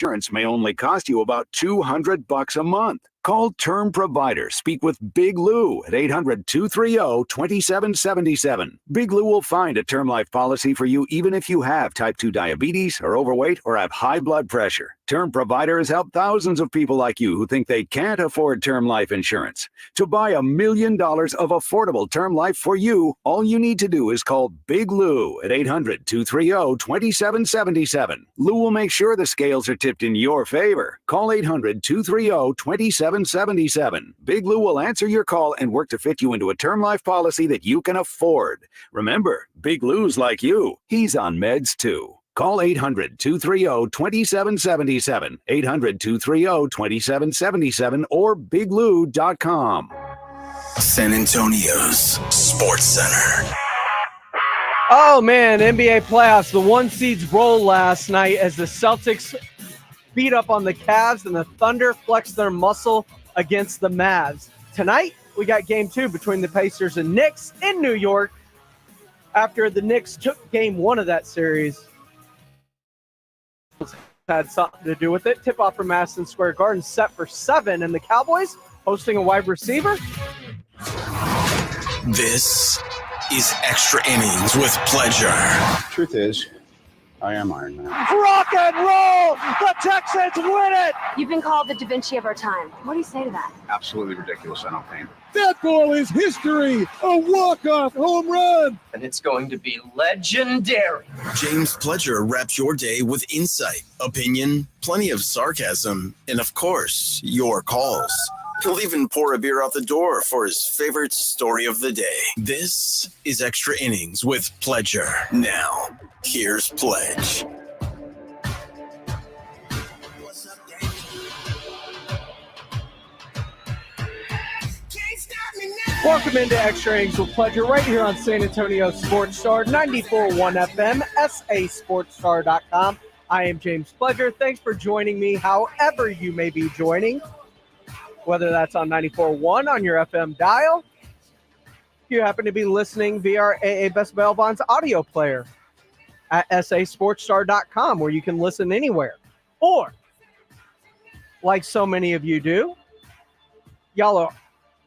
insurance may only cost you about $200 a month. Call Term Provider. Speak with Big Lou at 800-230-2777. Big Lou will find a term life policy for you even if you have type 2 diabetes, are overweight, or have high blood pressure. Term Provider has helped thousands of people like you who think they can't afford term life insurance. To buy $1 million of affordable term life for you, all you need to do is call Big Lou at 800-230-2777. Lou will make sure the scales are tipped in your favor. Call 800-230-2777. Big Lou will answer your call and work to fit you into a term life policy that you can afford. Remember, Big Lou's like you. He's on meds too. Call 800-230-2777, 800-230-2777, or biglou.com. San Antonio's Sports Center. Oh, man, NBA playoffs. The one seeds roll last night as the Celtics beat up on the Cavs and the Thunder flexed their muscle against the Mavs. Tonight, we got game 2 between the Pacers and Knicks in New York after the Knicks took game 1 of that series. Had something to do with it. Tip-off from Madison Square Garden set for 7, and the Cowboys hosting a wide receiver. This is Extra Innings with Pleasure. Truth is, I am Iron Man. Rock and roll! The Texans win it! You've been called the Da Vinci of our time. What do you say to that? Absolutely ridiculous. I don't paint. That ball is history. A walk-off home run. And it's going to be legendary. James Pledger wraps your day with insight, opinion, plenty of sarcasm, and of course, your calls. He'll even pour a beer out the door for his favorite story of the day. This is Extra Innings with Pledger. Now, here's Pledge. Welcome into Extra Innings with Pleasure right here on San Antonio Sports Star, 94.1 FM, sasportstar.com. I am James Pledger. Thanks for joining me however you may be joining, whether that's on 94.1 on your FM dial. If you happen to be listening via our AA Best Bail Bonds audio player at sasportstar.com, where you can listen anywhere. Or, like so many of you do, y'all are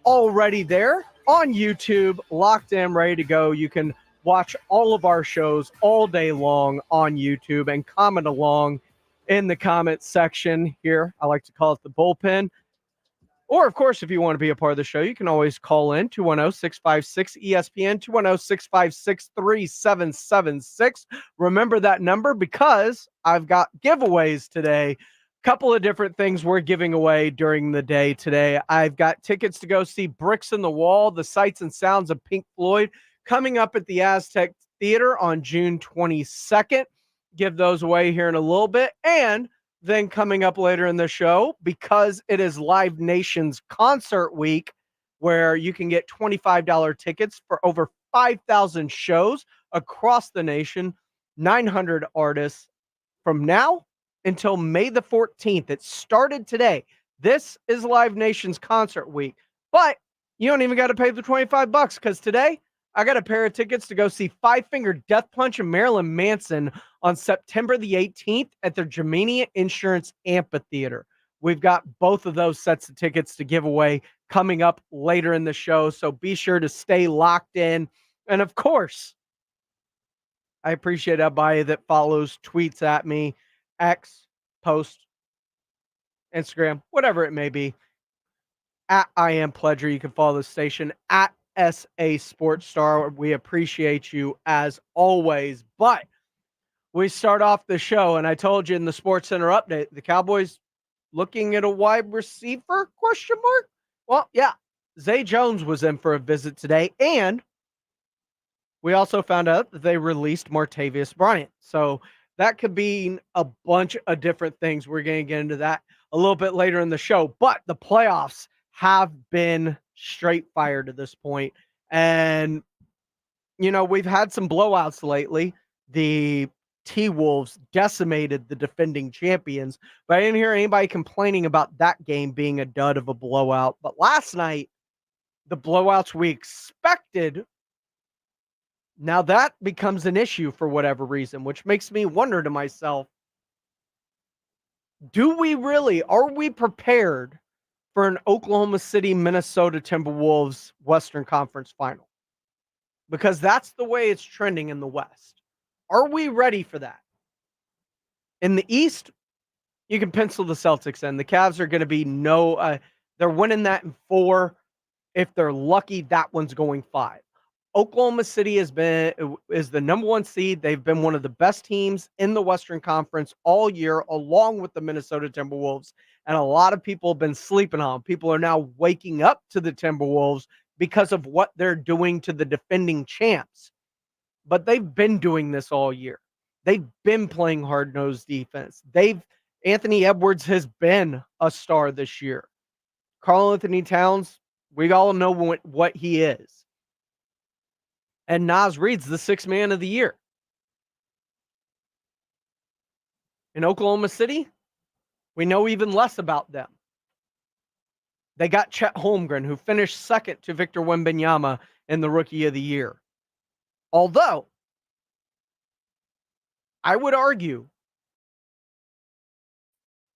already there on YouTube, locked in, ready to go. You can watch all of our shows all day long on YouTube and comment along in the comment section here. I like to call it the bullpen. Or, of course, if you want to be a part of the show, you can always call in 210-656-ESPN, 210-656-3776. Remember that number because I've got giveaways today. Couple of different things we're giving away during the day today. I've got tickets to go see Bricks in the Wall, the sights and sounds of Pink Floyd, coming up at the Aztec Theater on June 22nd. Give those away here in a little bit. And then coming up later in the show, because it is Live Nation's concert week, where you can get $25 tickets for over 5,000 shows across the nation, 900 artists from now until May the 14th. It started today. This is Live Nation's concert week, but you don't even got to pay the $25 because today I got a pair of tickets to go see Five Finger Death Punch and Marilyn Manson on September the 18th at the Germania Insurance Amphitheater. We've got both of those sets of tickets to give away coming up later in the show, so be sure to stay locked in. And of course, I appreciate everybody that follows, tweets at me, X, post, Instagram, whatever it may be, at I Am Pledger. You can follow the station at SA Sports Star. We appreciate you as always. But we start off the show, and I told you in the Sports Center update, the Cowboys looking at a wide receiver, question mark? Well, yeah, Zay Jones was in for a visit today, and we also found out that they released Martavius Bryant. So that could be a bunch of different things. We're going to get into that a little bit later in the show. But the playoffs have been straight fire to this point. And, you know, we've had some blowouts lately. The T-Wolves decimated the defending champions. But I didn't hear anybody complaining about that game being a dud of a blowout. But last night, the blowouts we expected, now that becomes an issue for whatever reason, which makes me wonder to myself, Do we really? Are we prepared for an Oklahoma City, Minnesota Timberwolves Western Conference final? Because that's the way it's trending in the West. Are we ready for that? In the East, you can pencil the Celtics in. The Cavs are going to be they're winning that in 4. If they're lucky, that one's going 5. Oklahoma City is the number 1 seed. They've been one of the best teams in the Western Conference all year, along with the Minnesota Timberwolves. And a lot of people have been sleeping on them. People are now waking up to the Timberwolves because of what they're doing to the defending champs. But they've been doing this all year. They've been playing hard-nosed defense. Anthony Edwards has been a star this year. Karl Anthony Towns, we all know what he is. And Naz Reid's the 6th man of the year. In Oklahoma City, we know even less about them. They got Chet Holmgren, who finished second to Victor Wembanyama in the Rookie of the Year. Although, I would argue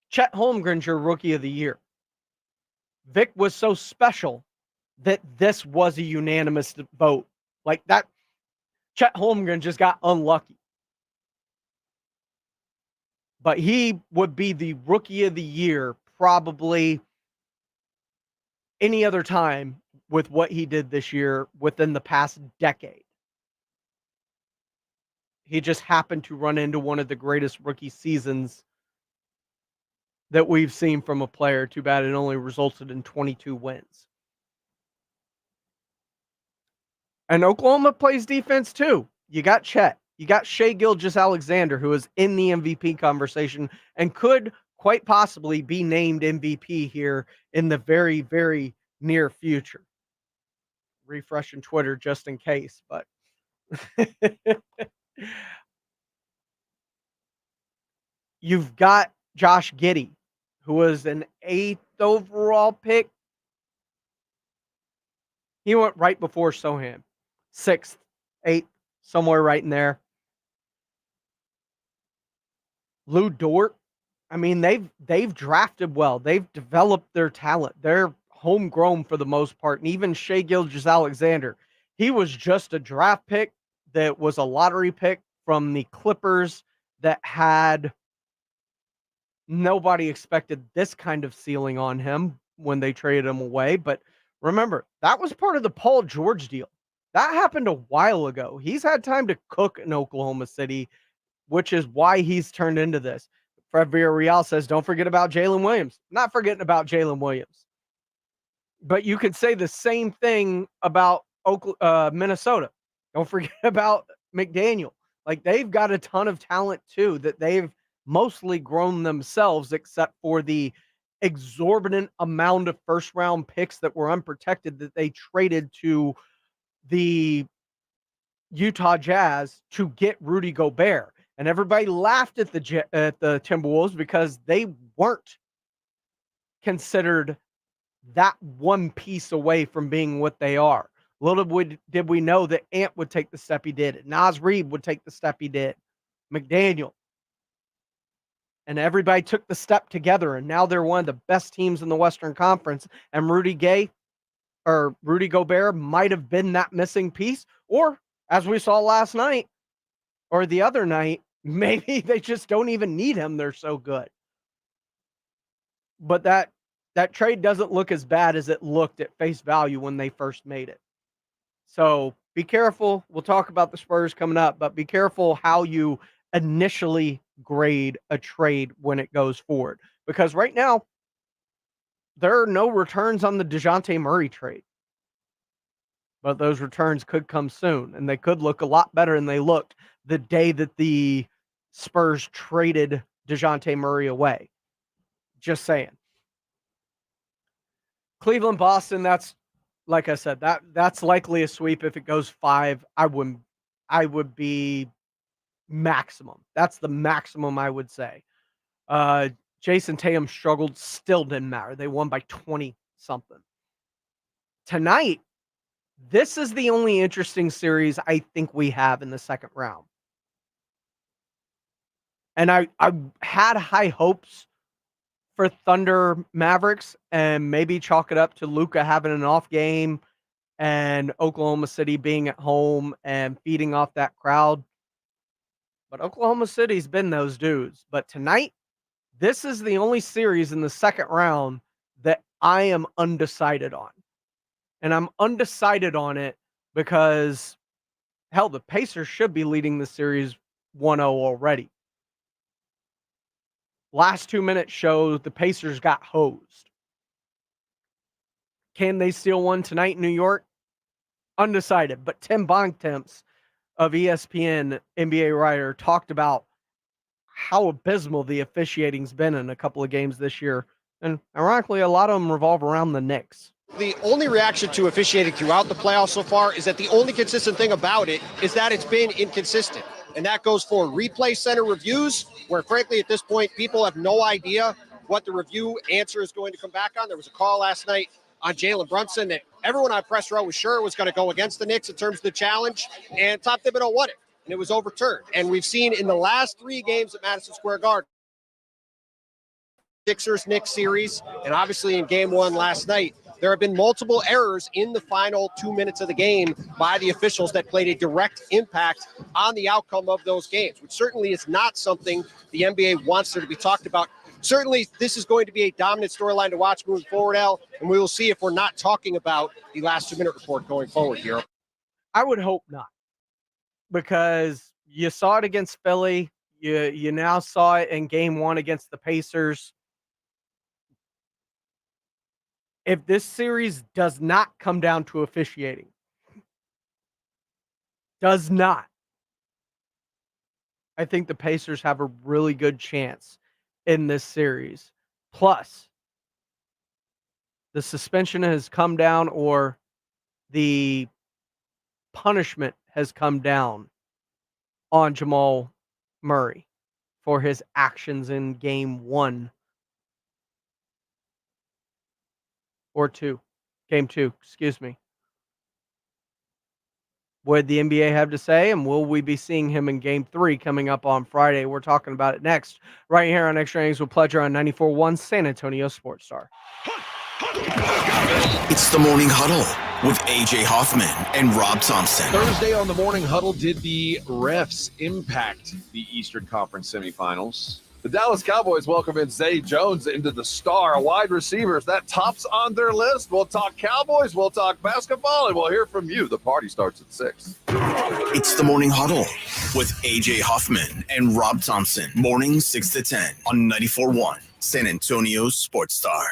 Chet Holmgren's your Rookie of the Year. Vic was so special that this was a unanimous vote. Like that, Chet Holmgren just got unlucky. But he would be the Rookie of the Year probably any other time with what he did this year within the past decade. He just happened to run into one of the greatest rookie seasons that we've seen from a player. Too bad it only resulted in 22 wins. And Oklahoma plays defense too. You got Chet. You got Shai Gilgeous-Alexander, who is in the MVP conversation and could quite possibly be named MVP here in the very, very near future. Refreshing Twitter just in case, but you've got Josh Giddey, who was an 8th overall pick. He went right before Sohan. 6th, 8th, somewhere right in there. Lou Dort. I mean, they've drafted well. They've developed their talent. They're homegrown for the most part. And even Shai Gilgeous-Alexander, he was just a draft pick that was a lottery pick from the Clippers that had nobody expected this kind of ceiling on him when they traded him away. But remember, that was part of the Paul George deal. That happened a while ago. He's had time to cook in Oklahoma City, which is why he's turned into this. Fred Villarreal says, don't forget about Jalen Williams. Not forgetting about Jalen Williams. But you could say the same thing about Minnesota. Don't forget about McDaniel. Like, they've got a ton of talent, too, that they've mostly grown themselves, except for the exorbitant amount of first-round picks that were unprotected that they traded to the Utah Jazz to get Rudy Gobert. And everybody laughed at the Timberwolves because they weren't considered that one piece away from being what they are. Little did we know that Ant would take the step he did. Naz Reid would take the step he did. McDaniel. And everybody took the step together, and now they're one of the best teams in the Western Conference. And Rudy Gobert might have been that missing piece, or as we saw last night or the other night, maybe they just don't even need him. They're so good. But that trade doesn't look as bad as it looked at face value when they first made it. So be careful. We'll talk about the Spurs coming up, but be careful how you initially grade a trade when it goes forward. Because right now, there are no returns on the DeJounte Murray trade. But those returns could come soon, and they could look a lot better than they looked the day that the Spurs traded DeJounte Murray away. Just saying. Cleveland, Boston, that's, like I said, that's likely a sweep. If it goes 5, I would be maximum. That's the maximum I would say. Jason Tatum struggled, still didn't matter. They won by 20-something. Tonight, this is the only interesting series I think we have in the second round. And I had high hopes for Thunder Mavericks and maybe chalk it up to Luka having an off game and Oklahoma City being at home and feeding off that crowd. But Oklahoma City's been those dudes. But tonight, this is the only series in the second round that I am undecided on. And I'm undecided on it because, hell, the Pacers should be leading the series 1-0 already. Last 2 minutes show the Pacers got hosed. Can they steal one tonight in New York? Undecided. But Tim Bontemps of ESPN, NBA writer, talked about how abysmal the officiating's been in a couple of games this year. And ironically, a lot of them revolve around the Knicks. The only reaction to officiating throughout the playoffs so far is that the only consistent thing about it is that it's been inconsistent. And that goes for replay center reviews, where frankly, at this point, people have no idea what the review answer is going to come back on. There was a call last night on Jalen Brunson that everyone on press row was sure was going to go against the Knicks in terms of the challenge, and Tom Thibodeau won it, and it was overturned. And we've seen in the last 3 games at Madison Square Garden, Sixers-Knicks series, and obviously in game 1 last night, there have been multiple errors in the final 2 minutes of the game by the officials that played a direct impact on the outcome of those games, which certainly is not something the NBA wants there to be talked about. Certainly, this is going to be a dominant storyline to watch moving forward, Al, and we will see if we're not talking about the last 2-minute report going forward here. I would hope not, because you saw it against Philly. You now saw it in game 1 against the Pacers. If this series does not come down to officiating, I think the Pacers have a really good chance in this series. Plus, the suspension has come down, or the punishment has come down on Jamal Murray for his actions in game 1 or 2. Game 2, excuse me. What did the NBA have to say, and will we be seeing him in game 3 coming up on Friday? We're talking about it next, right here on Extra Innings with Pleasure on 94.1 San Antonio Sports Star. It's the Morning Huddle with AJ Hoffman and Rob Thompson. Thursday on the Morning Huddle, did the refs impact the Eastern Conference semifinals? The Dallas Cowboys welcome in Zay Jones into the star wide receivers. That tops on their list. We'll talk Cowboys, we'll talk basketball, and we'll hear from you. The party starts at 6. It's the Morning Huddle with AJ Hoffman and Rob Thompson. Morning 6 to 10 on 94.1 San Antonio Sports Star.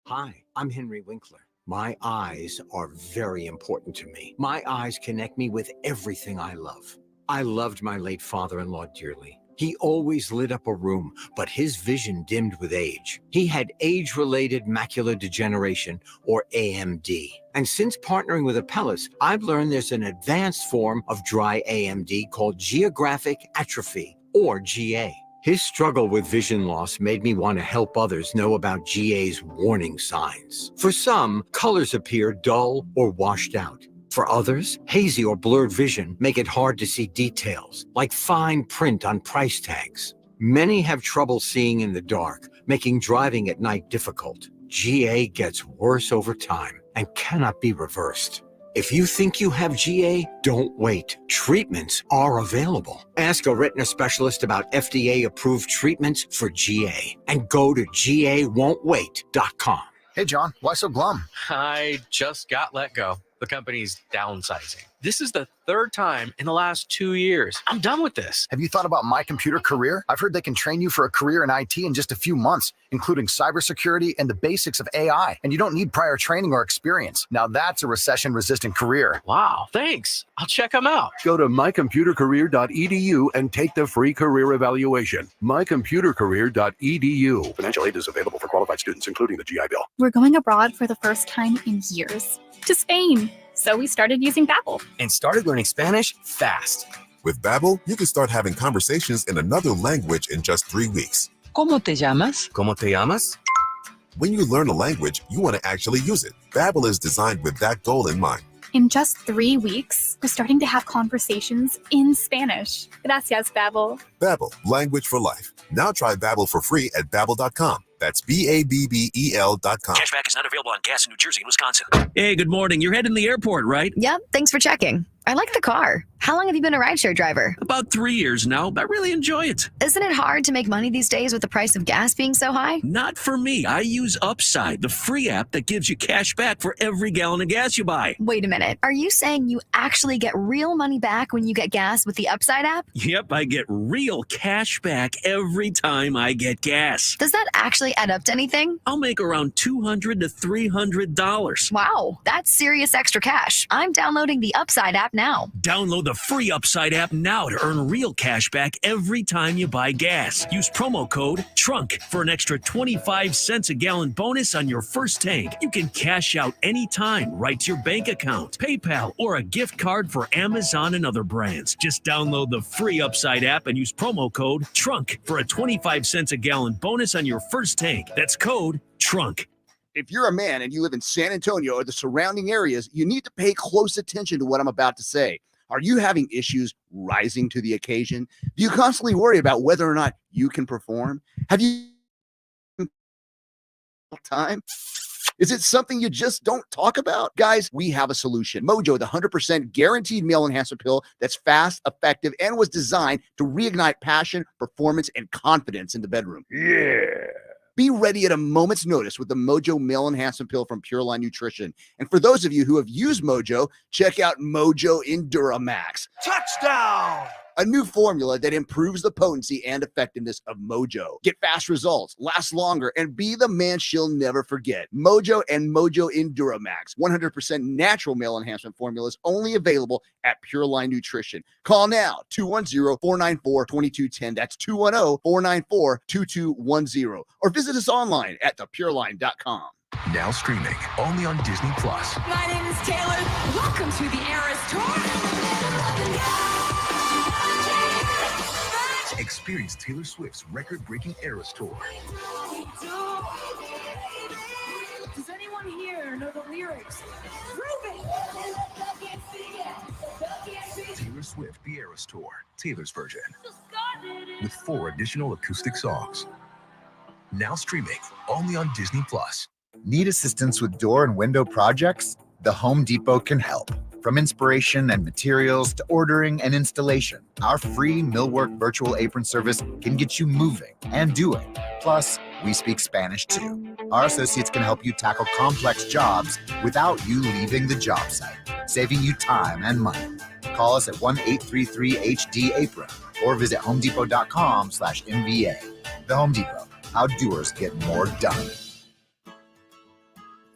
Hi, I'm Henry Winkler. My eyes are very important to me. My eyes connect me with everything I love. I loved my late father-in-law dearly. He always lit up a room, but his vision dimmed with age. He had age-related macular degeneration, or AMD. And since partnering with Apellis, I've learned there's an advanced form of dry AMD called geographic atrophy, or GA. His struggle with vision loss made me want to help others know about GA's warning signs. For some, colors appear dull or washed out. For others, hazy or blurred vision make it hard to see details, like fine print on price tags. Many have trouble seeing in the dark, making driving at night difficult. GA gets worse over time and cannot be reversed. If you think you have GA, don't wait. Treatments are available. Ask a retina specialist about FDA-approved treatments for GA and go to GAWon'tWait.com. Hey, John, why so glum? I just got let go. The company's downsizing. This is the 3rd time in the last 2 years. I'm done with this. Have you thought about My Computer Career? I've heard they can train you for a career in IT in just a few months, including cybersecurity and the basics of AI. And you don't need prior training or experience. Now that's a recession-resistant career. Wow, thanks. I'll check them out. Go to mycomputercareer.edu and take the free career evaluation. mycomputercareer.edu. Financial aid is available for qualified students, including the GI Bill. We're going abroad for the first time in years. To Spain. So we started using Babbel. And started learning Spanish fast. With Babbel, you can start having conversations in another language in just 3 weeks. ¿Cómo te llamas? ¿Cómo te llamas? When you learn a language, you want to actually use it. Babbel is designed with that goal in mind. In just 3 weeks, we're starting to have conversations in Spanish. Gracias, Babbel. Babbel, language for life. Now try Babbel for free at Babbel.com. That's BABBEL.com. Cashback is not available on gas in New Jersey and Wisconsin. Hey, good morning. You're heading to the airport, right? Yep, thanks for checking. I like the car. How long have you been a rideshare driver? About 3 years now. I really enjoy it. Isn't it hard to make money these days with the price of gas being so high? Not for me. I use Upside, the free app that gives you cash back for every gallon of gas you buy. Wait a minute. Are you saying you actually get real money back when you get gas with the Upside app? Yep, I get real cash back every time I get gas. Does that actually add up to anything? I'll make around $200 to $300. Wow, that's serious extra cash. I'm downloading the Upside app now. Download the free Upside app now to earn real cash back every time you buy gas. Use promo code TRUNK for an extra 25 cents a gallon bonus on your first tank. You can cash out anytime right to your bank account, PayPal, or a gift card for Amazon and other brands. Just download the free Upside app and use promo code TRUNK for a 25 cents a gallon bonus on your first tank. That's code TRUNK. If you're a man and you live in San Antonio or the surrounding areas, you need to pay close attention to what I'm about to say. Are you having issues rising to the occasion? Do you constantly worry about whether or not you can perform? Have you time? Is it something you just don't talk about? Guys, we have a solution. Mojo, the 100% guaranteed male enhancer pill that's fast, effective, and was designed to reignite passion, performance, and confidence in the bedroom. Yeah. Be ready at a moment's notice with the Mojo Male Enhancement Pill from Pure Line Nutrition. And for those of you who have used Mojo, check out Mojo Enduramax. Touchdown! A new formula that improves the potency and effectiveness of Mojo. Get fast results, last longer, and be the man she'll never forget. Mojo and Mojo Enduramax. 100% natural male enhancement formulas only available at Pure Line Nutrition. Call now, 210-494-2210. That's 210-494-2210. Or visit us online at thepureline.com. Now streaming only on Disney Plus. My name is Taylor. Welcome to the Eras Tour. Experience Taylor Swift's record-breaking Eras Tour. Does anyone here know the lyrics? Prove it! Taylor Swift The Eras Tour, Taylor's version, with 4 additional acoustic songs. Now streaming only on Disney Plus. Need assistance with door and window projects? The Home Depot can help. From inspiration and materials to ordering and installation, our free millwork virtual apron service can get you moving and doing. Plus, we speak Spanish too. Our associates can help you tackle complex jobs without you leaving the job site, saving you time and money. Call us at 1-833-HD-APRON or visit homedepot.com/MVA. The Home Depot. How doers get more done.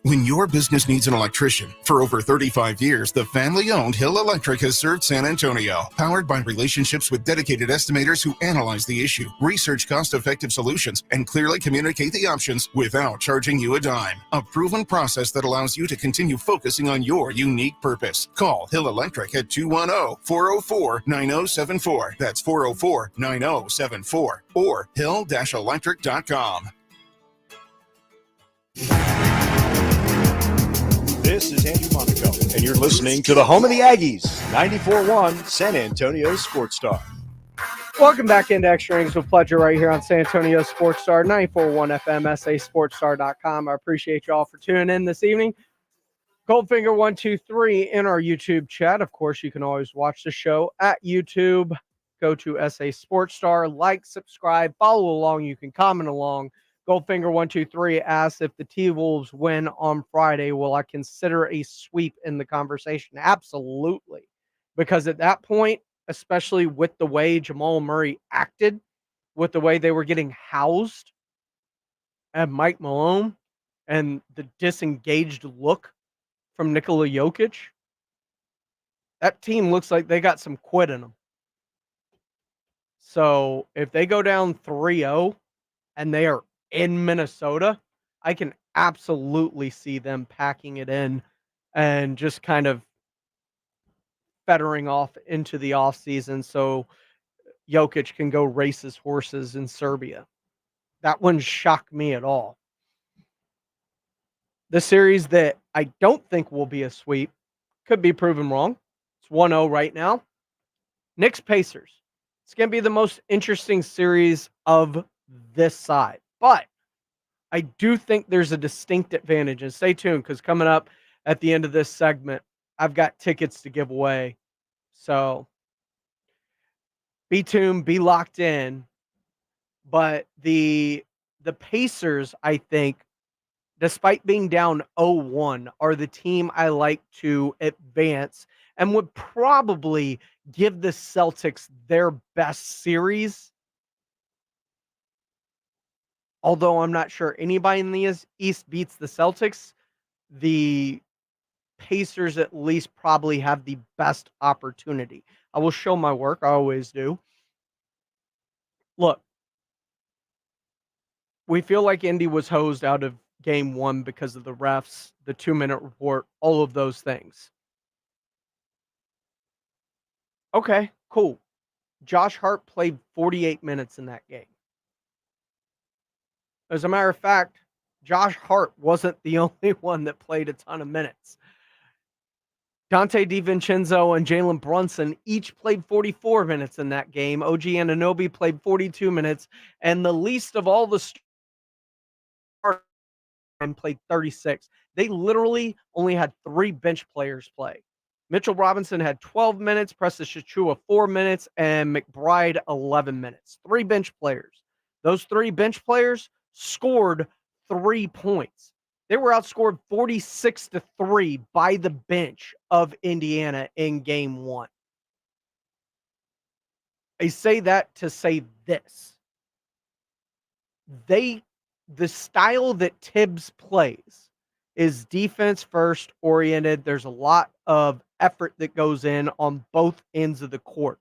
When your business needs an electrician, for over 35 years, the family-owned Hill Electric has served San Antonio. Powered by relationships with dedicated estimators who analyze the issue, research cost-effective solutions, and clearly communicate the options without charging you a dime. A proven process that allows you to continue focusing on your unique purpose. Call Hill Electric at 210-404-9074. That's 404-9074. Or hill-electric.com. This is Andrew Monaco, and you're listening to the home of the Aggies, 94.1 San Antonio Sports Star. Welcome back into Extra Innings with Pleasure right here on San Antonio Sports Star, 94.1 FM, sasportstar.com. I appreciate you all for tuning in this evening. Goldfinger123 in our YouTube chat. Of course, you can always watch the show at YouTube. Go to SA Sports Star, like, subscribe, follow along. You can comment along. Goldfinger123 asks if the T-Wolves win on Friday, will I consider a sweep in the conversation? Absolutely. Because at that point, especially with the way Jamal Murray acted, with the way they were getting housed at Mike Malone, and the disengaged look from Nikola Jokic, that team looks like they got some quit in them. So if they go down 3-0 and they are in Minnesota, I can absolutely see them packing it in and just kind of fettering off into the offseason so Jokic can go race his horses in Serbia. That wouldn't shock me at all. The series that I don't think will be a sweep, could be proven wrong. It's 1-0 right now. Knicks Pacers. It's going to be the most interesting series of this side. But I do think there's a distinct advantage, and stay tuned because coming up at the end of this segment, I've got tickets to give away. So be tuned, be locked in. But the Pacers, I think, despite being down 0-1, are the team I like to advance and would probably give the Celtics their best series. Although I'm not sure anybody in the East beats the Celtics, the Pacers at least probably have the best opportunity. I will show my work. I always do. Look, we feel like Indy was hosed out of game 1 because of the refs, the 2-minute report, all of those things. Okay, cool. Josh Hart played 48 minutes in that game. As a matter of fact, Josh Hart wasn't the only one that played a ton of minutes. Dante DiVincenzo and Jalen Brunson each played 44 minutes in that game. OG Anunoby played 42 minutes, and the least of all the stars played 36. They literally only had 3 bench players play. Mitchell Robinson had 12 minutes, Precious Achiuwa 4 minutes, and McBride 11 minutes. 3 bench players. Those 3 bench players scored 3 points. They were outscored 46-3 by the bench of Indiana in game 1. I say that to say this. The style that Tibbs plays is defense first oriented. There's a lot of effort that goes in on both ends of the court.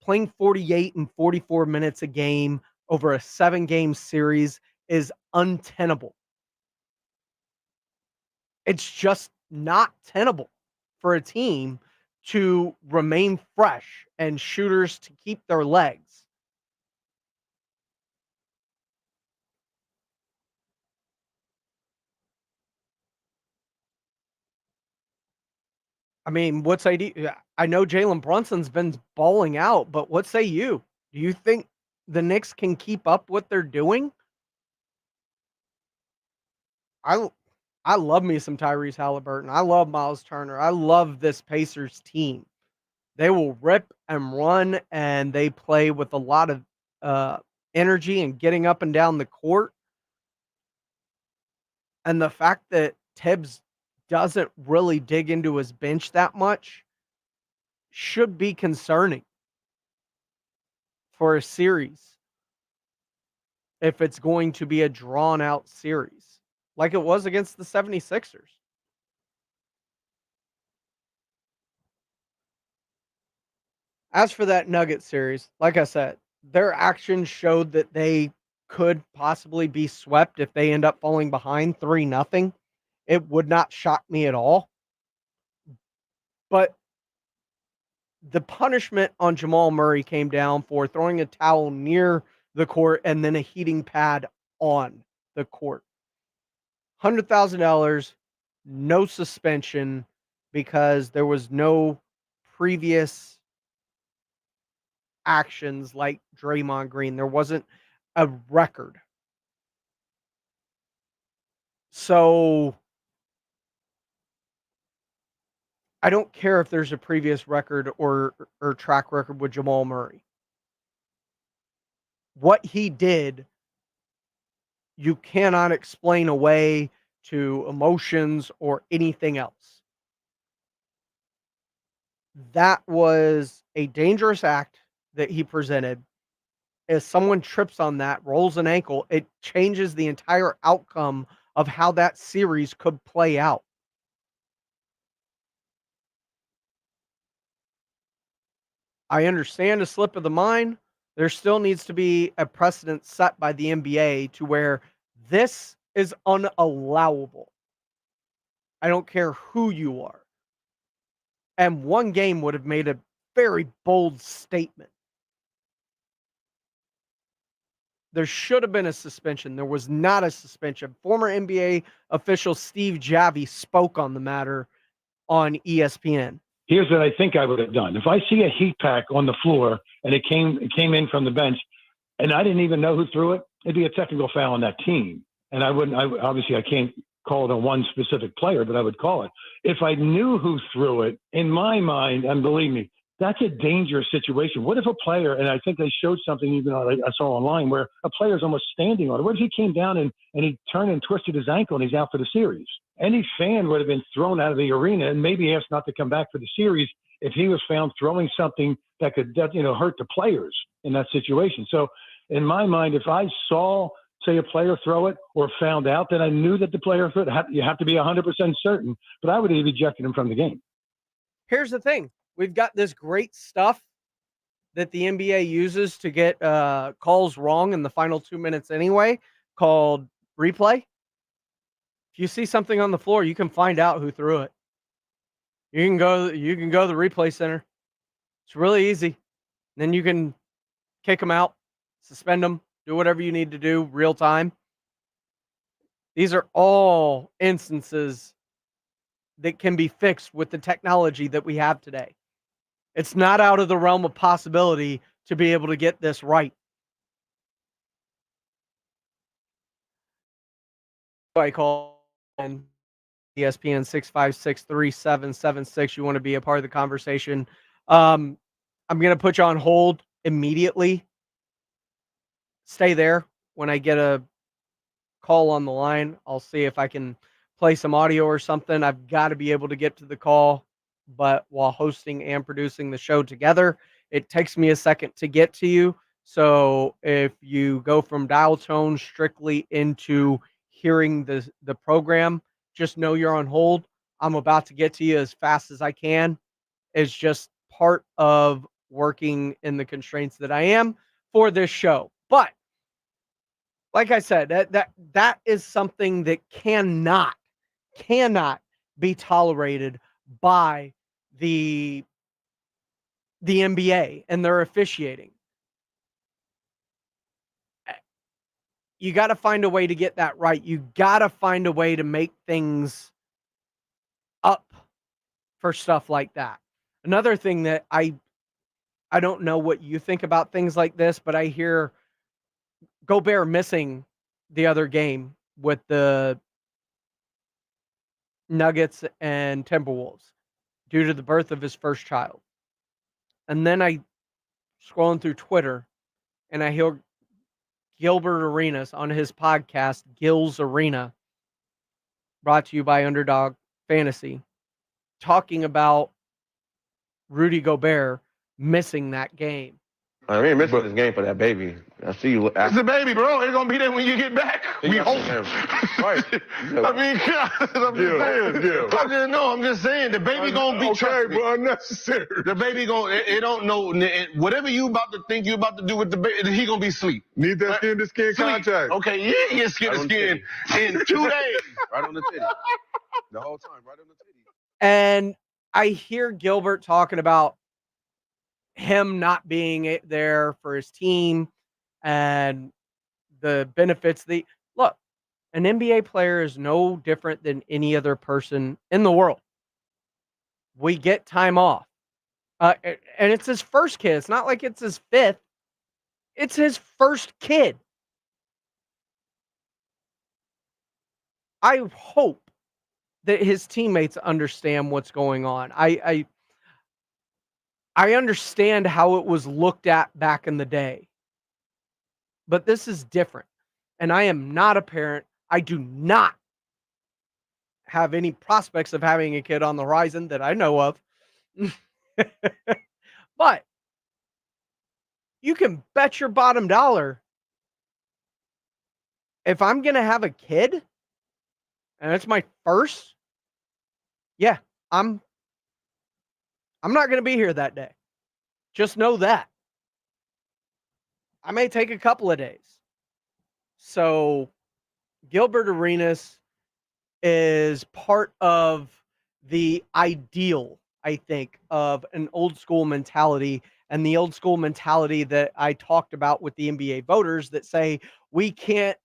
Playing 48 and 44 minutes a game over a 7-game series is untenable. It's just not tenable for a team to remain fresh and shooters to keep their legs. I mean, what's idea? I know Jalen Brunson's been balling out, but what say you? Do you think the Knicks can keep up what they're doing? I love me some Tyrese Halliburton. I love Miles Turner. I love this Pacers team. They will rip and run, and they play with a lot of energy and getting up and down the court. And the fact that Tibbs doesn't really dig into his bench that much should be concerning for a series if it's going to be a drawn-out series like it was against the 76ers. As for that Nugget series, like I said, their actions showed that they could possibly be swept if they end up falling behind 3-0. It would not shock me at all. But the punishment on Jamal Murray came down for throwing a towel near the court and then a heating pad on the court. $100,000, no suspension because there was no previous actions like Draymond Green. There wasn't a record. So I don't care if there's a previous record or track record with Jamal Murray. What he did, you cannot explain away to emotions or anything else. That was a dangerous act that he presented. If someone trips on that, rolls an ankle, it changes the entire outcome of how that series could play out. I understand a slip of the mind. There still needs to be a precedent set by the NBA to where this is unallowable. I don't care who you are. And one game would have made a very bold statement. There should have been a suspension. There was not a suspension. Former NBA official Steve Javie spoke on the matter on ESPN. Here's what I think I would have done. If I see a heat pack on the floor and it came in from the bench and I didn't even know who threw it, it'd be a technical foul on that team. and obviously I can't call it on one specific player, but I would call it. If I knew who threw it, in my mind, and believe me, that's a dangerous situation. What if a player, and I think they showed something even I saw online, where a player's almost standing on it. What if he came down and he turned and twisted his ankle and he's out for the series? Any fan would have been thrown out of the arena and maybe asked not to come back for the series if he was found throwing something that could hurt the players in that situation. So in my mind, if I saw, say, a player throw it or found out that I knew that the player threw it, you have to be 100% certain, but I would have ejected him from the game. Here's the thing. We've got this great stuff that the NBA uses to get calls wrong in the final 2 minutes anyway, called replay. If you see something on the floor, you can find out who threw it. You can go to the replay center. It's really easy. Then you can kick them out, suspend them, do whatever you need to do real time. These are all instances that can be fixed with the technology that we have today. It's not out of the realm of possibility to be able to get this right. I call in ESPN 656-3776. You want to be a part of the conversation. I'm going to put you on hold immediately. Stay there. When I get a call on the line, I'll see if I can play some audio or something. I've got to be able to get to the call, but while hosting and producing the show together, it takes me a second to get to you. So if you go from dial tone strictly into hearing the program, just know you're on hold. I'm about to get to you as fast as I can. It's just part of working in the constraints that I am for this show. But like I said, that is something that cannot be tolerated by the NBA and their officiating. You got to find a way to get that right. You got to find a way to make things up for stuff like that. Another thing that I don't know what you think about things like this, but I hear Gobert missing the other game with the Nuggets and Timberwolves due to the birth of his first child. And then I scrolling through Twitter and I hear Gilbert Arenas on his podcast, Gil's Arena, brought to you by Underdog Fantasy, talking about Rudy Gobert missing that game. I mean, missing this game for that baby. I see you. It's the baby, bro. It's gonna be there when you get back. We hope. Right. I mean, I'm just saying, the baby gonna be okay, but unnecessary. The baby gonna, it don't know, whatever you about to think you about to do with the baby, he gonna be asleep. Need that skin-to-skin contact. Okay, you ain't get skin-to-skin in 2 days. Right on the titty. The whole time, right on the titty. And I hear Gilbert talking about him not being there for his team and the benefits. Look, an NBA player is no different than any other person in the world. We get time off. And it's his first kid. It's not like it's his fifth. It's his first kid. I hope that his teammates understand what's going on. I understand how it was looked at back in the day, but this is different. And I am not a parent. I do not have any prospects of having a kid on the horizon that I know of. But you can bet your bottom dollar, if I'm going to have a kid and it's my first, yeah, I'm not going to be here that day. Just know that. I may take a couple of days. So Gilbert Arenas is part of the ideal, I think, of an old school mentality, and the old school mentality that I talked about with the NBA voters that say we can't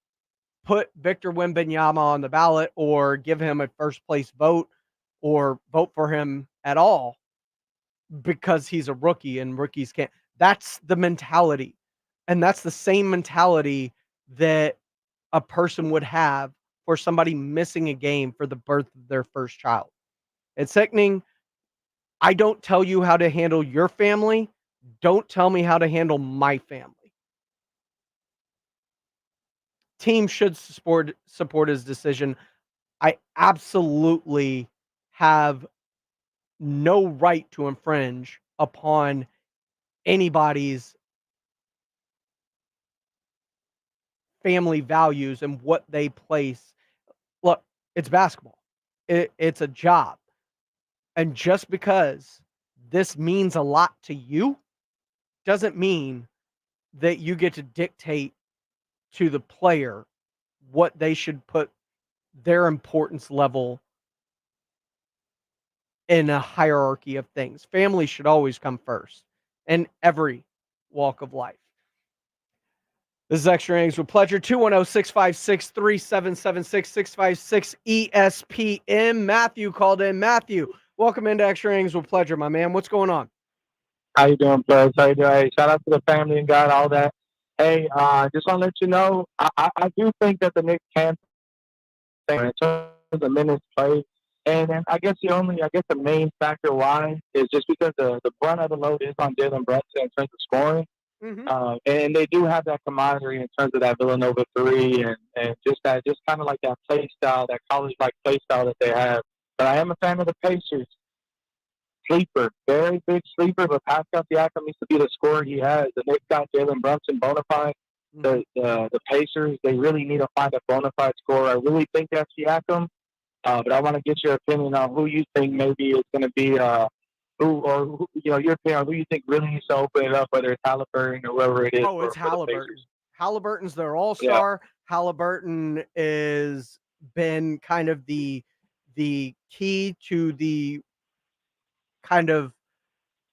put Victor Wembanyama on the ballot or give him a first place vote or vote for him at all because he's a rookie and rookies can't. That's the mentality. And that's the same mentality that a person would have for somebody missing a game for the birth of their first child. It's sickening. I don't tell you how to handle your family. Don't tell me how to handle my family. Team should support his decision. I absolutely have no right to infringe upon anybody's family values and what they place. Look, it's basketball. It's a job. And just because this means a lot to you doesn't mean that you get to dictate to the player what they should put their importance level in a hierarchy of things. Family should always come first in every walk of life. This is Extra Innings with Pleasure. 210-656-3776, 656 ESPN. Matthew called in. Matthew, welcome into Extra Innings with Pleasure, my man. What's going on? How you doing, Buzz? How you doing? Hey, shout out to the family and God, all that. Hey, just want to let you know, I do think that the Knicks can in terms of the minutes played. And I guess the main factor why is just because the brunt of the load is on Jalen Brunson in terms of scoring. And they do have that camaraderie in terms of that Villanova three and just kind of like that play style, that college-like play style that they have. But I am a fan of the Pacers. Sleeper, very big sleeper, but Pascal Siakam needs to be the scorer he has. The Knicks got Jalen Brunson bona fide. The Pacers, they really need to find a bona fide scorer. I really think that's Siakam, but I want to get your opinion on who you think maybe is going to be your opinion on who you think really needs to open it up, whether it's Halliburton or whoever it is. Oh, it's Halliburton. Halliburton's their all-star. Yeah. Halliburton is been kind of the key to the kind of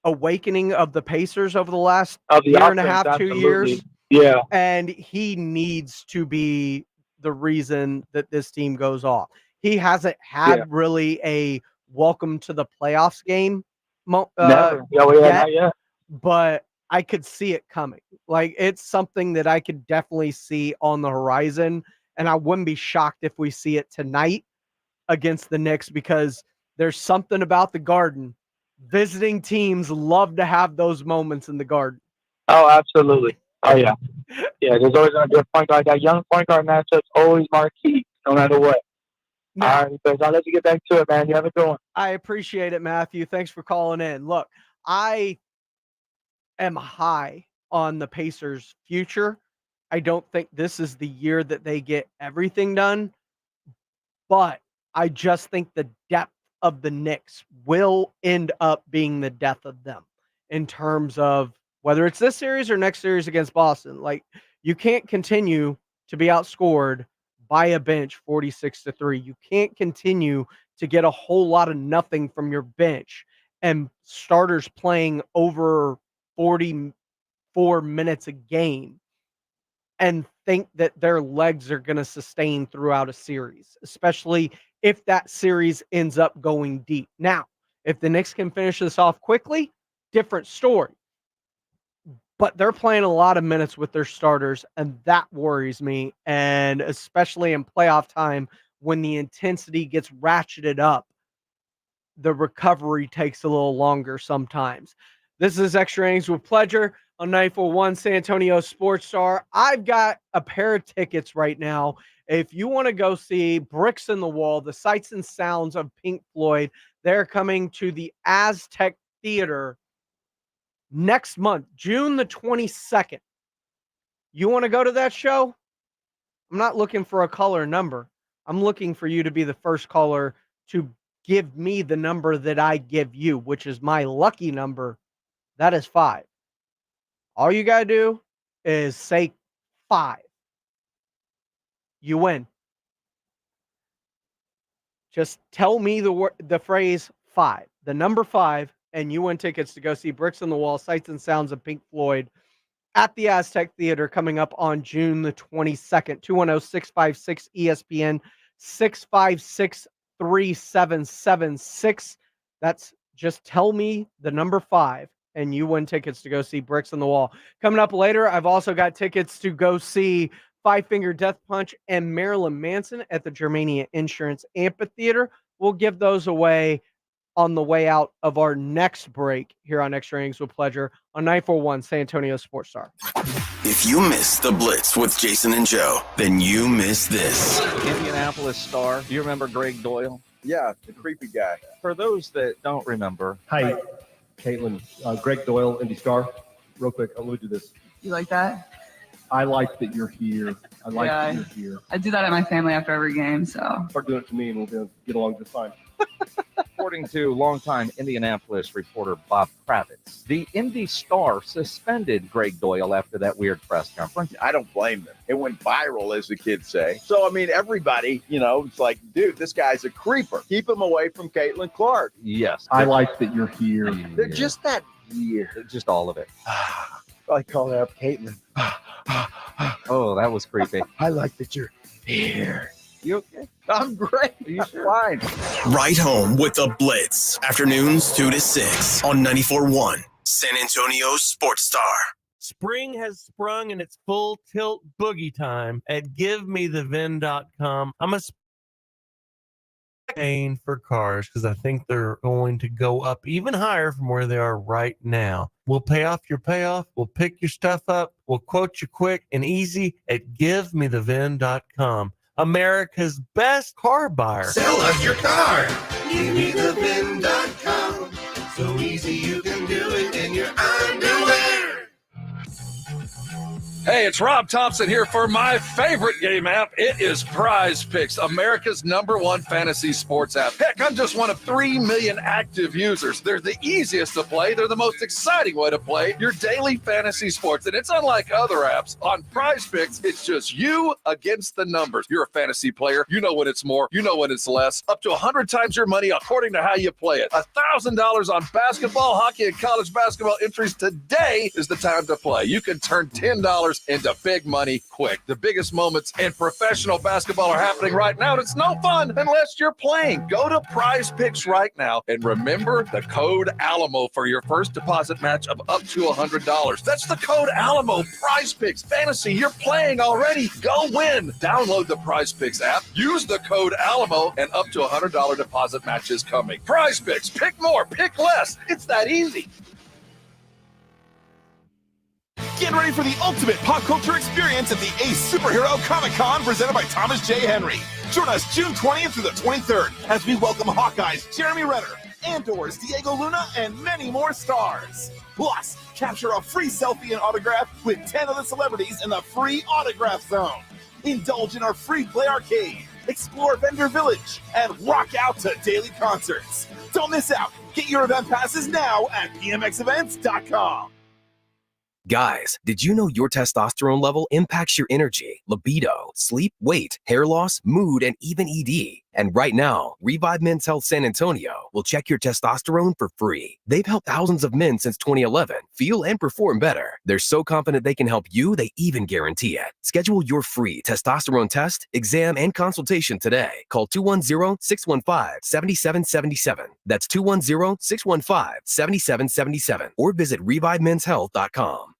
awakening of the Pacers over the last year and a half, absolutely. 2 years. Yeah. And he needs to be the reason that this team goes off. He hasn't had really a welcome to the playoffs game Never. Not yet. But I could see it coming. Like, it's something that I could definitely see on the horizon. And I wouldn't be shocked if we see it tonight against the Knicks, because there's something about the Garden. Visiting teams love to have those moments in the Garden. Oh, absolutely. Oh, yeah. Yeah, there's always going to be a point guard. That young point guard matchup's always marquee, no matter what. Now, all right, but I'll let you get back to it, man. You have a good one. I appreciate it, Matthew. Thanks for calling in. Look, I am high on the Pacers' future. I don't think this is the year that they get everything done, but I just think the depth of the Knicks will end up being the death of them in terms of whether it's this series or next series against Boston. Like, you can't continue to be outscored by a bench 46-3. You can't continue to get a whole lot of nothing from your bench and starters playing over 44 minutes a game and think that their legs are going to sustain throughout a series, especially if that series ends up going deep. Now, if the Knicks can finish this off quickly, different story. But they're playing a lot of minutes with their starters, and that worries me. And especially in playoff time, when the intensity gets ratcheted up, the recovery takes a little longer sometimes. This is Extra Innings with Pleasure on 94.1 San Antonio Sports Star. I've got a pair of tickets right now. If you want to go see Bricks in the Wall, the sights and sounds of Pink Floyd, they're coming to the Aztec Theater next month, June the 22nd. You want to go to that show? I'm not looking for a caller number. I'm looking for you to be the first caller to give me the number that I give you, which is my lucky number. That is 5. All you got to do is say 5. You win. Just tell me the phrase 5, the number 5, and you win tickets to go see Bricks on the Wall, Sights and Sounds of Pink Floyd at the Aztec Theater coming up on June the 22nd. 210-656-ESPN, 656-3776. That's just tell me the number 5, and you win tickets to go see Bricks on the Wall. Coming up later, I've also got tickets to go see Five Finger Death Punch, and Marilyn Manson at the Germania Insurance Amphitheater. We'll give those away on the way out of our next break here on Extra Innings with Pleasure on 941 San Antonio Sports Star. If you miss the Blitz with Jason and Joe, then you miss this. Indianapolis Star. Do you remember Greg Doyle? Yeah, the creepy guy. For those that don't remember. Hi, Caitlin. Greg Doyle, Indy Star. Real quick, I'm going to do this. You like that? I like that you're here. I like that you're here. I do that at my family after every game, so. Start doing it to me and we'll get along just fine. According to longtime Indianapolis reporter Bob Kravitz, the Indy Star suspended Greg Doyle after that weird press conference. I don't blame them. It went viral, as the kids say. So, I mean, everybody, it's like, dude, this guy's a creeper. Keep him away from Caitlin Clark. Yes. I like that you're here. They're just that year. Just all of it. I called up Caitlin. Oh, that was creepy. I like that you're here. You okay? I'm great. Are you sure? Fine. Right home with the Blitz. Afternoons 2 to 6 on 94.1 San Antonio Sports Star. Spring has sprung and it's full tilt boogie time at GiveMeTheVin.com. I'm a paying for cars because I think they're going to go up even higher from where they are right now. We'll pay off your payoff. We'll pick your stuff up. We'll quote you quick and easy at GiveMeTheVin.com. America's best car buyer. Sell us your car. GiveMeTheVin.com. So easy you can do it in your underwear. Hey, it's Rob Thompson here for my favorite game app. It is Prize Picks, America's #1 fantasy sports app. Heck, I'm just one of 3 million active users. They're the easiest to play. They're the most exciting way to play your daily fantasy sports. And it's unlike other apps. On Prize Picks, it's just you against the numbers. You're a fantasy player. You know when it's more. You know when it's less. Up to 100 times your money according to how you play it. $1,000 on basketball, hockey, and college basketball entries. Today is the time to play. You can turn $10 into big money quick. The biggest moments in professional basketball are happening right now, and it's no fun unless you're playing. Go to Prize Picks right now and remember the code Alamo for your first deposit match of up to $100. That's the code Alamo. Prize Picks. Fantasy, you're playing already. Go win. Download the Prize Picks app. Use the code Alamo, and up to $100 deposit match is coming. Prize Picks. Pick more. Pick less. It's that easy. Get ready for the ultimate pop culture experience at the Ace Superhero Comic-Con presented by Thomas J. Henry. Join us June 20th through the 23rd as we welcome Hawkeye's Jeremy Renner, Andor's Diego Luna, and many more stars. Plus, capture a free selfie and autograph with 10 of the celebrities in the free autograph zone. Indulge in our free play arcade, explore Vendor Village, and rock out to daily concerts. Don't miss out. Get your event passes now at pmxevents.com. Guys, did you know your testosterone level impacts your energy, libido, sleep, weight, hair loss, mood, and even ED? And right now, Revive Men's Health San Antonio will check your testosterone for free. They've helped thousands of men since 2011 feel and perform better. They're so confident they can help you, they even guarantee it. Schedule your free testosterone test, exam, and consultation today. Call 210-615-7777. That's 210-615-7777. Or visit ReviveMen'sHealth.com.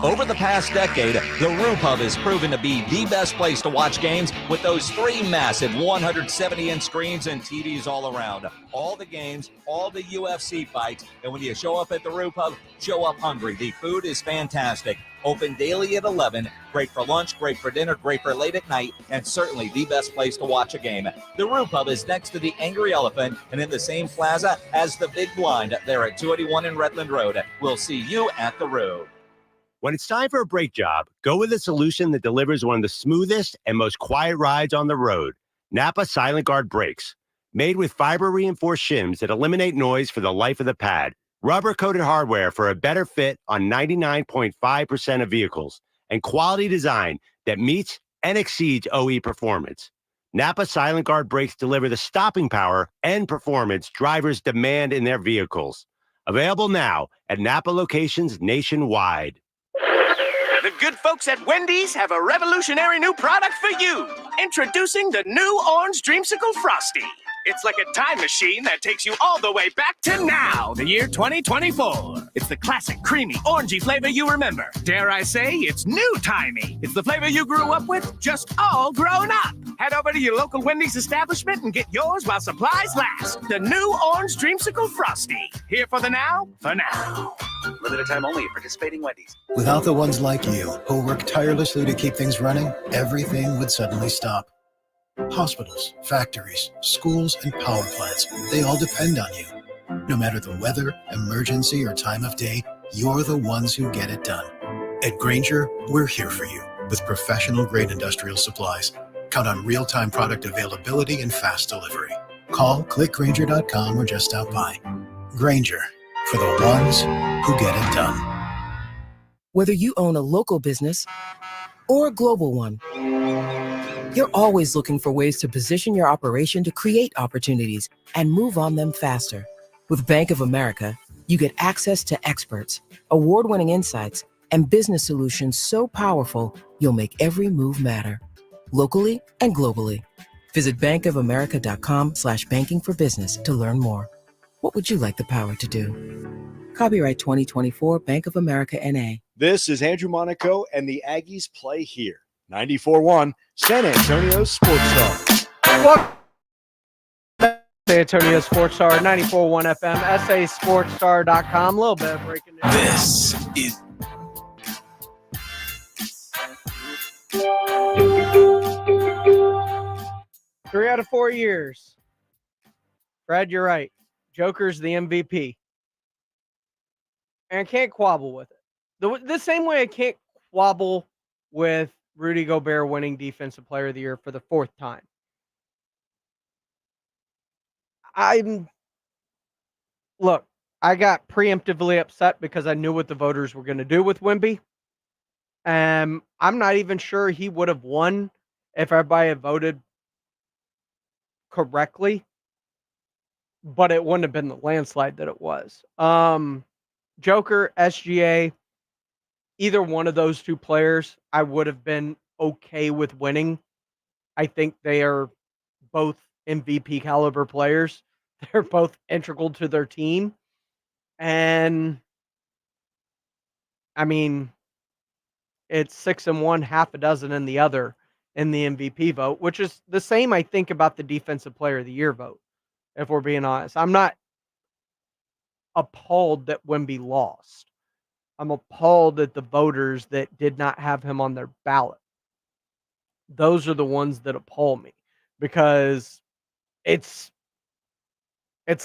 Over the past decade, the Roo Pub has proven to be the best place to watch games with those 3 massive 170-inch screens and TVs all around. All the games, all the UFC fights, and when you show up at the Roo Pub, show up hungry. The food is fantastic. Open daily at 11. Great for lunch, great for dinner, great for late at night, and certainly the best place to watch a game. The Roo Pub is next to the Angry Elephant and in the same plaza as the Big Blind there at 281 in Redland Road. We'll see you at the Roo. When it's time for a brake job, go with a solution that delivers one of the smoothest and most quiet rides on the road. Napa Silent Guard brakes. Made with fiber-reinforced shims that eliminate noise for the life of the pad. Rubber-coated hardware for a better fit on 99.5% of vehicles. And quality design that meets and exceeds OE performance. Napa Silent Guard brakes deliver the stopping power and performance drivers demand in their vehicles. Available now at Napa locations nationwide. The good folks at Wendy's have a revolutionary new product for you. Introducing the new Orange Dreamsicle Frosty. It's like a time machine that takes you all the way back to now, the year 2024. It's the classic, creamy, orangey flavor you remember. Dare I say, it's new-timey. It's the flavor you grew up with, just all grown up. Head over to your local Wendy's establishment and get yours while supplies last. The new Orange Dreamsicle Frosty. Here for the now, for now. Limited time only at participating Wendy's. Without the ones like you, who work tirelessly to keep things running, everything would suddenly stop. Hospitals, factories, schools, and power plants, they all depend on you. No matter the weather, emergency, or time of day, you're the ones who get it done. At Grainger, we're here for you with professional-grade industrial supplies. Count on real-time product availability and fast delivery. Call, click Grainger.com, or just stop by. Grainger, for the ones who get it done. Whether you own a local business or a global one, you're always looking for ways to position your operation to create opportunities and move on them faster. With Bank of America, you get access to experts, award-winning insights, and business solutions so powerful, you'll make every move matter. Locally and globally. Visit bankofamerica.com/banking for business to learn more. What would you like the power to do? Copyright 2024 Bank of America NA. This is Andrew Monaco, and the Aggies play here. 94.1 San Antonio Sports Star. San Antonio Sports Star, 94.1 FM, sasportstar.com. A little bit of breaking news. This is 3 out of 4 years. Brad, you're right. Joker's the MVP. And I can't quabble with it. The same way I can't quabble with Rudy Gobert winning Defensive Player of the Year for the 4th time. Look, I got preemptively upset because I knew what the voters were going to do with Wemby. I'm not even sure he would have won if everybody had voted correctly, but it wouldn't have been the landslide that it was. Joker, SGA, either one of those two players, I would have been okay with winning. I think they are both MVP caliber players. They're both integral to their team. And I mean, it's 6 in one, half a dozen in the other in the MVP vote, which is the same, I think, about the Defensive Player of the Year vote, if we're being honest. I'm not appalled that Wemby lost. I'm appalled at the voters that did not have him on their ballot. Those are the ones that appall me, because it's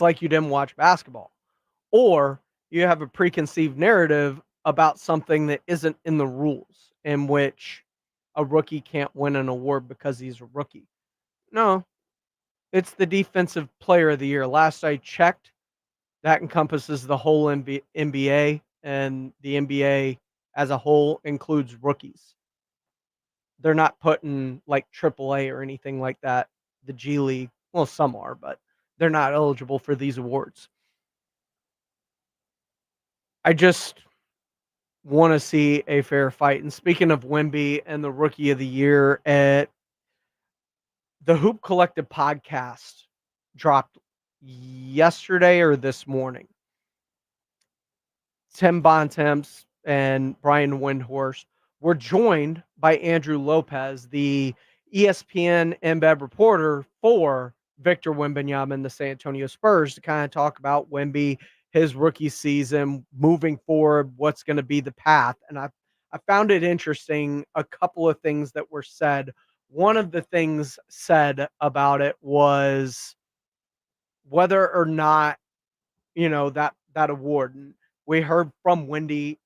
like you didn't watch basketball, or you have a preconceived narrative about something that isn't in the rules, in which a rookie can't win an award because he's a rookie. No, it's the Defensive Player of the Year. Last I checked, that encompasses the whole NBA, and the NBA as a whole includes rookies. They're not putting like AAA or anything like that. The G League, well, some are, but they're not eligible for these awards. I just want to see a fair fight. And speaking of Wemby and the Rookie of the Year, at the Hoop Collective podcast dropped yesterday or this morning. Tim Bontemps and Brian Windhorst were joined by Andrew Lopez, the ESPN embed reporter for Victor Wembanyama and the San Antonio Spurs, to kind of talk about Wemby, his rookie season, moving forward, what's going to be the path. And I found it interesting, a couple of things that were said. One of the things said about it was whether or not, that award. And we heard from Wemby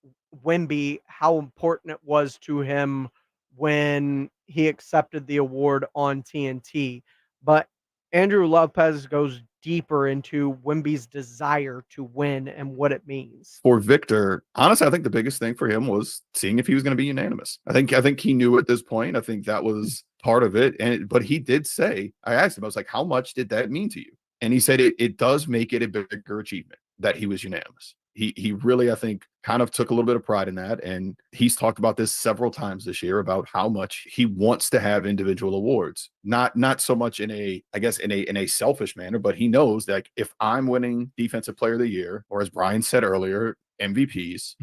how important it was to him when he accepted the award on TNT. But Andrew Lopez goes deeper into Wemby's desire to win and what it means. For Victor, honestly, I think the biggest thing for him was seeing if he was going to be unanimous. I think he knew at this point. I think that was part of it. But he did say, I asked him, I was like, how much did that mean to you? And he said it does make it a bigger achievement that he was unanimous. He really, I think, kind of took a little bit of pride in that. And he's talked about this several times this year about how much he wants to have individual awards. Not so much in a selfish manner, but he knows that if I'm winning Defensive Player of the Year, or as Brian said earlier, MVPs.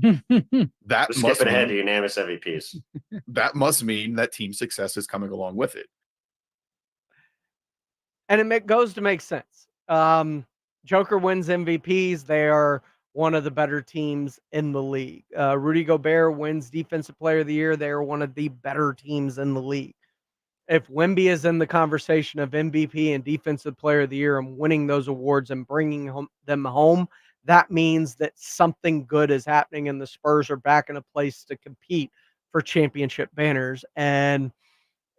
That We're must skipping ahead to mean, unanimous MVPs. that must mean that team success is coming along with it. And it goes to make sense. Joker wins MVPs. They are one of the better teams in the league. Rudy Gobert wins Defensive Player of the Year. They are one of the better teams in the league. If Wemby is in the conversation of MVP and Defensive Player of the Year and winning those awards and bringing them home, that means that something good is happening and the Spurs are back in a place to compete for championship banners. And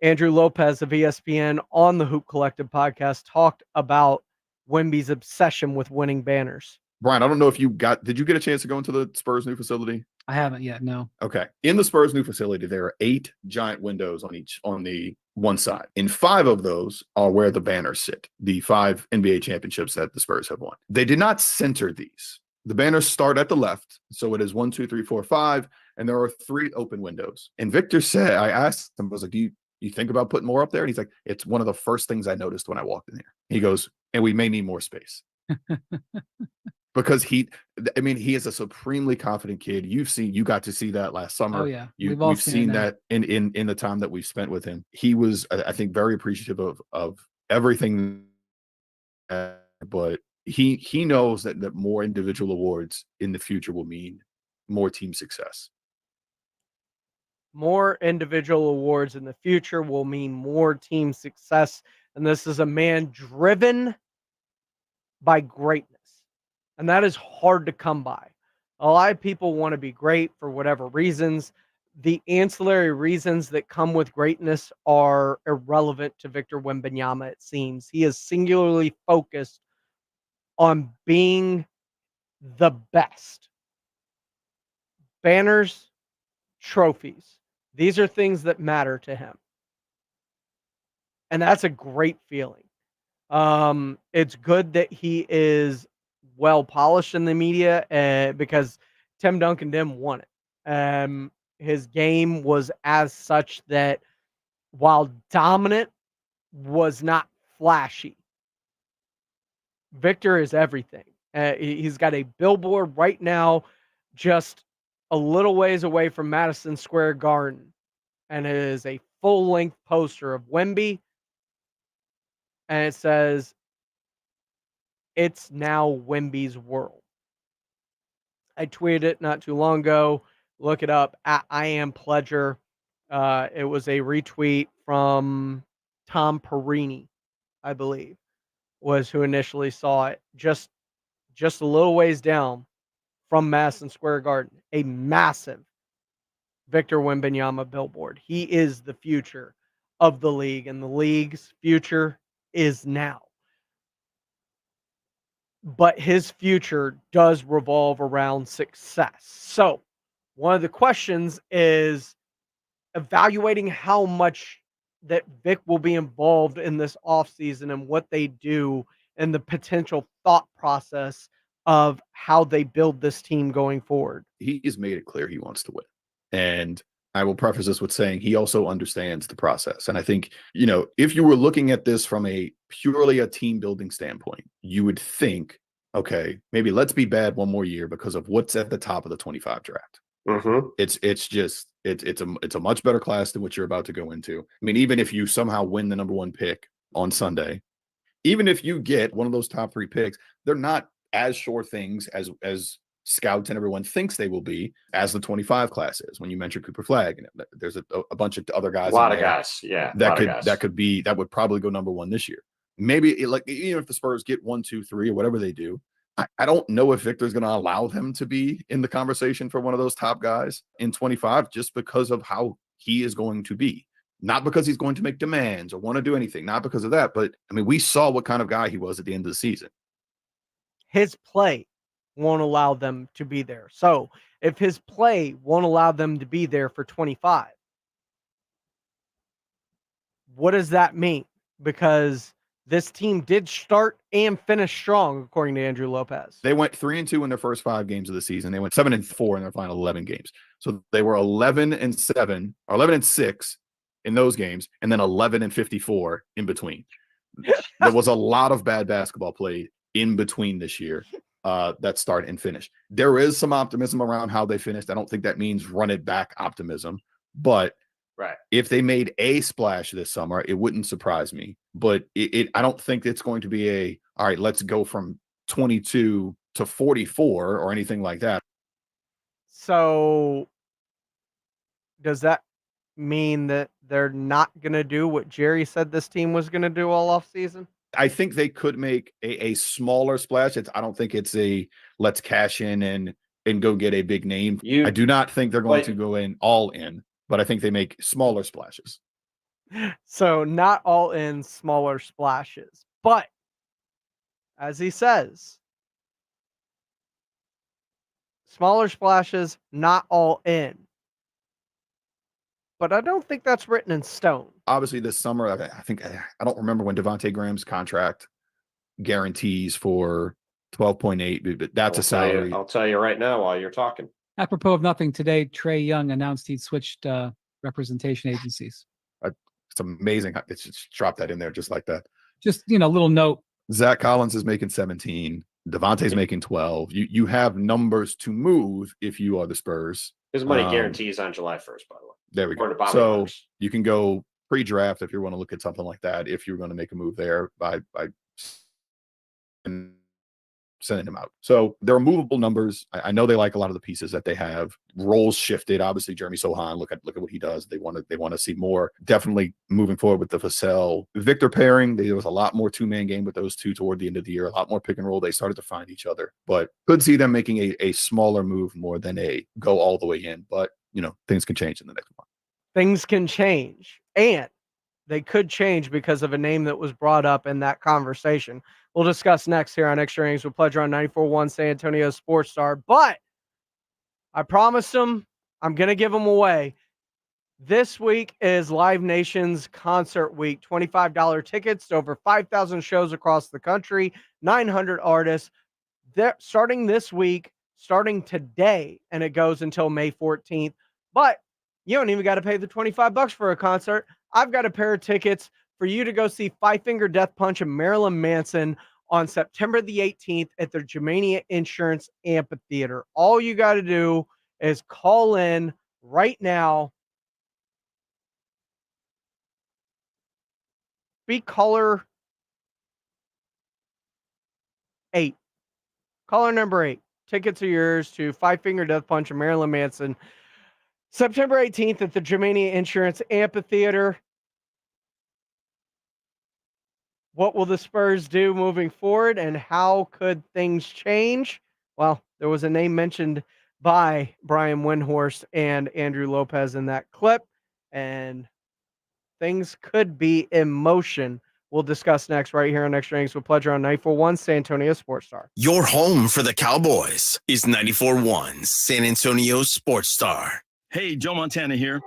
Andrew Lopez of ESPN on the Hoop Collective podcast talked about Wemby's obsession with winning banners. Brian, I don't know if did you get a chance to go into the Spurs new facility? I haven't yet, no. Okay. In the Spurs new facility, there are 8 giant windows on the one side. And 5 of those are where the banners sit, the 5 NBA championships that the Spurs have won. They did not center these. The banners start at the left. So it is 1, 2, 3, 4, 5. And there are 3 open windows. And Victor said, I asked him, I was like, do you think about putting more up there? And he's like, it's one of the first things I noticed when I walked in here. He goes, and we may need more space. Because he is a supremely confident kid. You got to see that last summer. Oh yeah, we've seen that in the time that we've spent with him. He was, I think, very appreciative of everything. But he knows that more individual awards in the future will mean more team success. More individual awards in the future will mean more team success. And this is a man driven by greatness. And that is hard to come by. A lot of people want to be great for whatever reasons. The ancillary reasons that come with greatness are irrelevant to Victor Wembanyama, it seems. He is singularly focused on being the best. Banners, trophies. These are things that matter to him. And that's a great feeling. It's good that he is well polished in the media because Tim Duncan didn't want it. His game was as such that while dominant, was not flashy. Victor is everything. He's got a billboard right now just a little ways away from Madison Square Garden. And it is a full-length poster of Wemby. And it says, "It's now Wemby's world." I tweeted it not too long ago. Look it up at I Am Pledger. It was a retweet from Tom Perini, I believe, was who initially saw it. Just a little ways down from Madison Square Garden. A massive Victor Wembanyama billboard. He is the future of the league, and the league's future is now. But his future does revolve around success. So one of the questions is evaluating how much that Vic will be involved in this offseason and what they do and the potential thought process of how they build this team going forward. He's made it clear he wants to win. And I will preface this with saying he also understands the process. And I think, if you were looking at this from purely a team building standpoint, you would think, okay, maybe let's be bad one more year because of what's at the top of the 25 draft. Mm-hmm. It's a much better class than what you're about to go into. I mean, even if you somehow win the number 1 pick on Sunday, even if you get one of those top 3 picks, they're not as sure things as scouts and everyone thinks they will be as the 25 class is. When you mentioned Cooper Flagg, there's a bunch of other guys. A lot of guys, yeah. That would probably go number 1 this year. Maybe even if the Spurs get 1, 2, 3 or whatever they do, I don't know if Victor's going to allow them to be in the conversation for one of those top guys in 25 just because of how he is going to be. Not because he's going to make demands or want to do anything, not because of that, but I mean, we saw what kind of guy he was at the end of the season. His play won't allow them to be there. So if his play won't allow them to be there for 25, what does that mean? Because this team did start and finish strong, according to Andrew Lopez. They went 3-2 in their first 5 games of the season. They went 7-4 in their final 11 games. So they were 11-7 or 11-6 in those games, and then 11-54 in between. There was a lot of bad basketball played in between this year. that start and finish. There is some optimism around how they finished. I don't think that means run it back optimism, but right. If they made a splash this summer, it wouldn't surprise me. But I don't think it's going to be all right, let's go from 22 to 44 or anything like that. So does that mean that they're not going to do what Jerry said this team was going to do all off season? I think they could make a smaller splash. I don't think it's a let's cash in and go get a big name. I do not think they're going to go in all in, but I think they make smaller splashes. So not all in, smaller splashes. But as he says, smaller splashes, not all in. But I don't think that's written in stone. Obviously, this summer, I don't remember when Devontae Graham's contract guarantees for 12.8, but that's a salary. I'll tell you right now while you're talking. Apropos of nothing, today Trae Young announced he'd switched representation agencies. It's amazing. It's just drop that in there just like that. Just, little note. Zach Collins is making 17. Devontae's making 12. You have numbers to move if you are the Spurs. His money guarantees on July 1st, by the way. There we go. So you can go pre-draft if you want to look at something like that, if you're going to make a move there by sending him out. So there are movable numbers. I know they like a lot of the pieces that they have. Roles shifted. Obviously, Jeremy Sohan, look at what he does. They want to see more. Definitely moving forward with the Vassell Victor pairing. There was a lot more two-man game with those two toward the end of the year. A lot more pick and roll. They started to find each other, but could see them making a smaller move more than a go all the way in. But things can change in the next month. Things can change, and they could change because of a name that was brought up in that conversation. We'll discuss next here on Extra Innings with Pleasure on 94.1 San Antonio Sports Star. But I promised them I'm going to give them away. This week is Live Nation's concert week. $25 tickets to over 5,000 shows across the country, 900 artists. They're starting this week, starting today, and it goes until May 14th. But you don't even got to pay the $25 for a concert. I've got a pair of tickets for you to go see Five Finger Death Punch and Marilyn Manson on September the 18th at the Germania Insurance Amphitheater. All you got to do is call in right now. Be caller 8. Caller number 8. Tickets are yours to Five Finger Death Punch and Marilyn Manson. September 18th at the Germania Insurance Amphitheater. What will the Spurs do moving forward, and how could things change? Well, there was a name mentioned by Brian Windhorst and Andrew Lopez in that clip, and things could be in motion. We'll discuss next right here on Extra Innings with Pleasure on 94.1 San Antonio Sports Star. Your home for the Cowboys is 94.1 San Antonio Sports Star. Hey, Joe Montana here.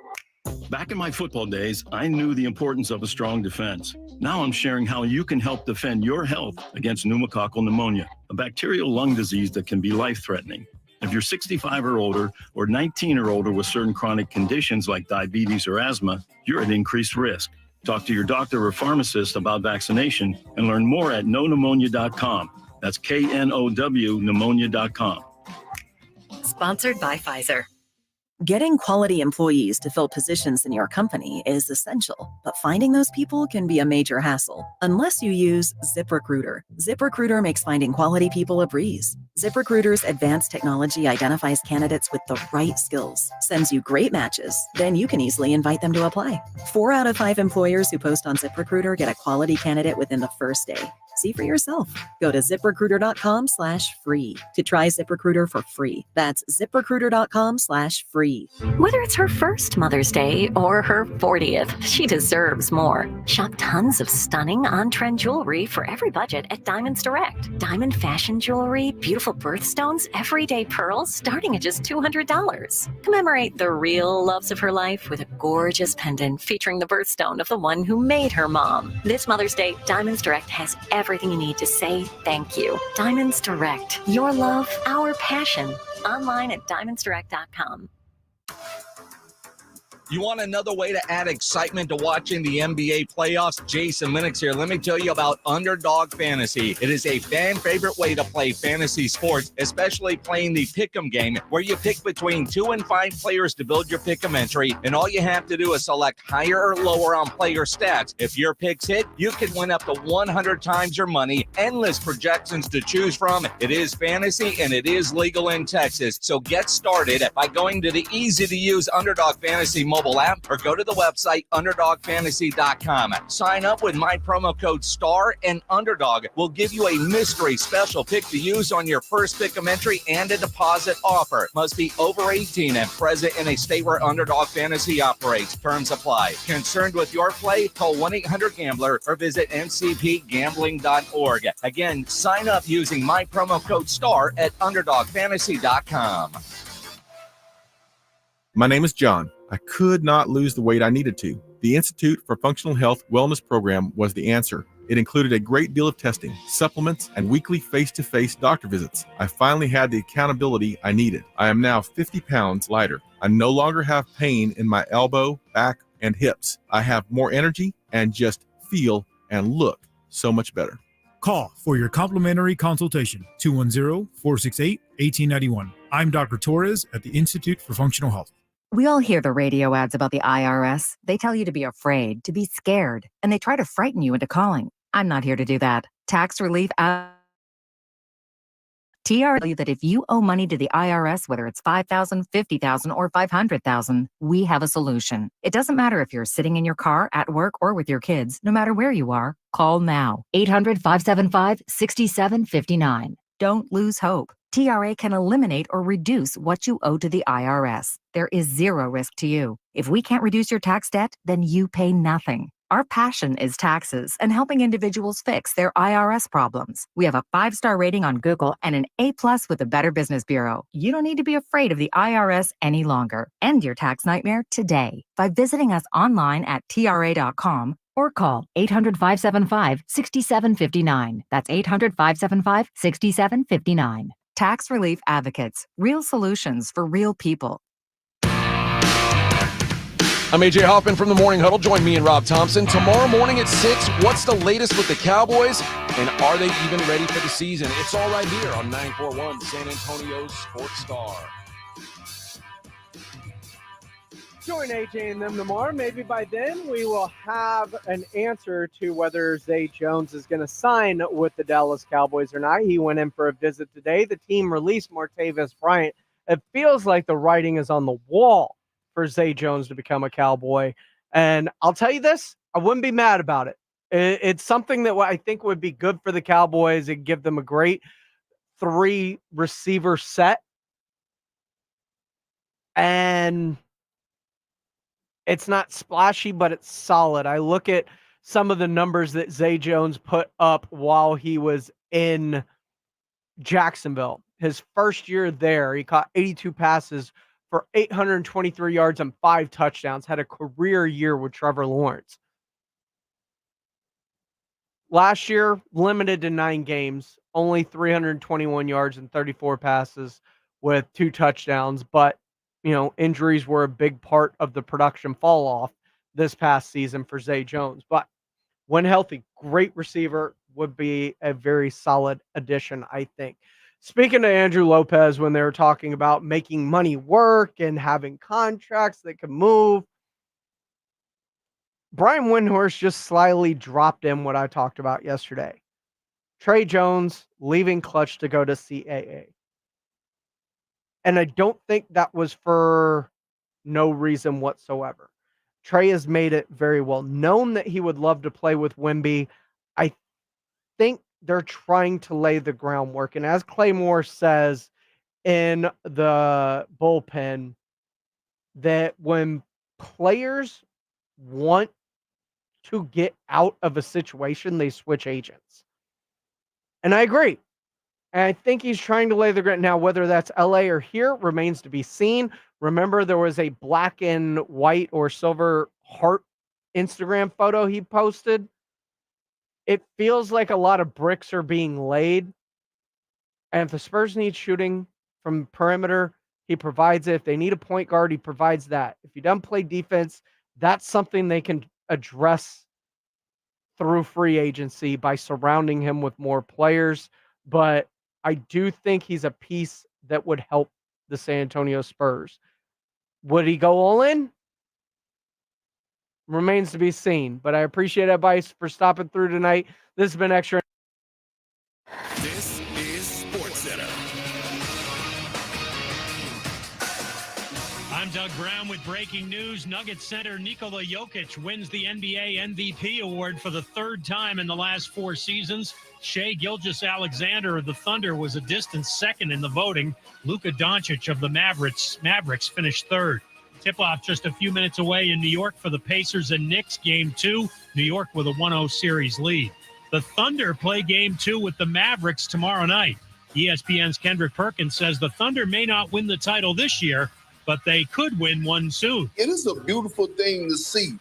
Back in my football days, I knew the importance of a strong defense. Now I'm sharing how you can help defend your health against pneumococcal pneumonia, a bacterial lung disease that can be life-threatening. If you're 65 or older, or 19 or older with certain chronic conditions like diabetes or asthma, you're at increased risk. Talk to your doctor or pharmacist about vaccination and learn more at knowpneumonia.com. That's KNOW pneumonia.com. Sponsored by Pfizer. Getting quality employees to fill positions in your company is essential, but finding those people can be a major hassle unless you use ZipRecruiter. ZipRecruiter makes finding quality people a breeze. ZipRecruiter's advanced technology identifies candidates with the right skills, sends you great matches, then you can easily invite them to apply. 4 out of 5 employers who post on ZipRecruiter get a quality candidate within the first day. See for yourself. Go to ZipRecruiter.com/free to try ZipRecruiter for free. That's ZipRecruiter.com/free. Whether it's her first Mother's Day or her 40th, she deserves more. Shop tons of stunning on-trend jewelry for every budget at Diamonds Direct. Diamond fashion jewelry, beautiful birthstones, everyday pearls starting at just $200. Commemorate the real loves of her life with a gorgeous pendant featuring the birthstone of the one who made her mom. This Mother's Day, Diamonds Direct has everything you need to say thank you. Diamonds Direct. Your love, our passion. Online at diamondsdirect.com. You want another way to add excitement to watching the NBA playoffs? Jason Minix here. Let me tell you about Underdog Fantasy. It is a fan favorite way to play fantasy sports, especially playing the pick'em game, where you pick between 2 and 5 players to build your pick'em entry, and all you have to do is select higher or lower on player stats. If your picks hit, you can win up to 100 times your money. Endless projections to choose from. It is fantasy and it is legal in Texas. So get started by going to the easy-to-use Underdog Fantasy mobile app or go to the website underdogfantasy.com. Sign up with my promo code STAR, and Underdog will give you a mystery special pick to use on your first pick'em entry and a deposit offer. Must be over 18 and present in a state where Underdog Fantasy operates. Terms apply. Concerned with your play? Call 1-800-GAMBLER or visit ncpgambling.org. Again, sign up using my promo code STAR at underdogfantasy.com. My name is John. I could not lose the weight I needed to. The Institute for Functional Health Wellness program was the answer. It included a great deal of testing, supplements, and weekly face-to-face doctor visits. I finally had the accountability I needed. I am now 50 pounds lighter. I no longer have pain in my elbow, back, and hips. I have more energy and just feel and look so much better. Call for your complimentary consultation, 210-468-1891. I'm Dr. Torres at the Institute for Functional Health. We all hear the radio ads about the IRS. They tell you to be afraid, to be scared, and they try to frighten you into calling. I'm not here to do that. Tax relief TR tell you that if you owe money to the IRS, whether it's $5,000, $50,000, or $500,000, we have a solution. It doesn't matter if you're sitting in your car, at work, or with your kids. No matter where you are, call now. 800-575-6759. Don't lose hope. TRA can eliminate or reduce what you owe to the IRS. There is zero risk to you. If we can't reduce your tax debt, then you pay nothing. Our passion is taxes and helping individuals fix their IRS problems. We have a 5-star rating on Google and an A+ with the Better Business Bureau. You don't need to be afraid of the IRS any longer. End your tax nightmare today by visiting us online at TRA.com or call 800-575-6759. That's 800-575-6759. Tax Relief Advocates. Real solutions for real people. I'm AJ Hoffman from the Morning Huddle. Join me and Rob Thompson tomorrow morning at 6. What's the latest with the Cowboys, and are they even ready for the season? It's all right here on 941 San Antonio's Sports Star. Join AJ and them tomorrow. Maybe by then we will have an answer to whether Zay Jones is going to sign with the Dallas Cowboys or not. He went in for a visit today. The team released Martavis Bryant. It feels like the writing is on the wall for Zay Jones to become a Cowboy. And I'll tell you this, I wouldn't be mad about it. It's something that I think would be good for the Cowboys and give them a great 3-receiver set. And it's not splashy, but it's solid. I look at some of the numbers that Zay Jones put up while he was in Jacksonville. His first year there, he caught 82 passes for 823 yards and 5 touchdowns, had a career year with Trevor Lawrence. Last year, limited to 9 games, only 321 yards and 34 passes with 2 touchdowns. But, injuries were a big part of the production fall off this past season for Zay Jones. But when healthy, great receiver, would be a very solid addition, I think. Speaking to Andrew Lopez, when they were talking about making money work and having contracts that can move, Brian Windhorst just slyly dropped in what I talked about yesterday. Trey Jones leaving Clutch to go to CAA. And I don't think that was for no reason whatsoever. Trey has made it very well known that he would love to play with Wimby. I think they're trying to lay the groundwork. And as Claymore says in the bullpen, that when players want to get out of a situation, they switch agents. And I agree. And I think he's trying to lay the ground. Now, whether that's LA or here remains to be seen. Remember, there was a black and white or silver heart Instagram photo he posted. It feels like a lot of bricks are being laid. And if the Spurs need shooting from perimeter, he provides it. If they need a point guard, he provides that. If he doesn't play defense, that's something they can address through free agency by surrounding him with more players. But I do think he's a piece that would help the San Antonio Spurs. Would he go all in? Remains to be seen. But I appreciate advice for stopping through tonight. This has been Extra. This is SportsCenter. I'm Doug Brown with breaking news. Nuggets center Nikola Jokic wins the NBA MVP award for the third time in the last 4 seasons. Shai Gilgeous-Alexander of the Thunder was a distant second in the voting. Luka Doncic of the Mavericks finished third. Tip-off just a few minutes away in New York for the Pacers and Knicks, Game 2. New York with a 1-0 series lead. The Thunder play Game 2 with the Mavericks tomorrow night. ESPN's Kendrick Perkins says the Thunder may not win the title this year, but they could win one soon. It is a beautiful thing to see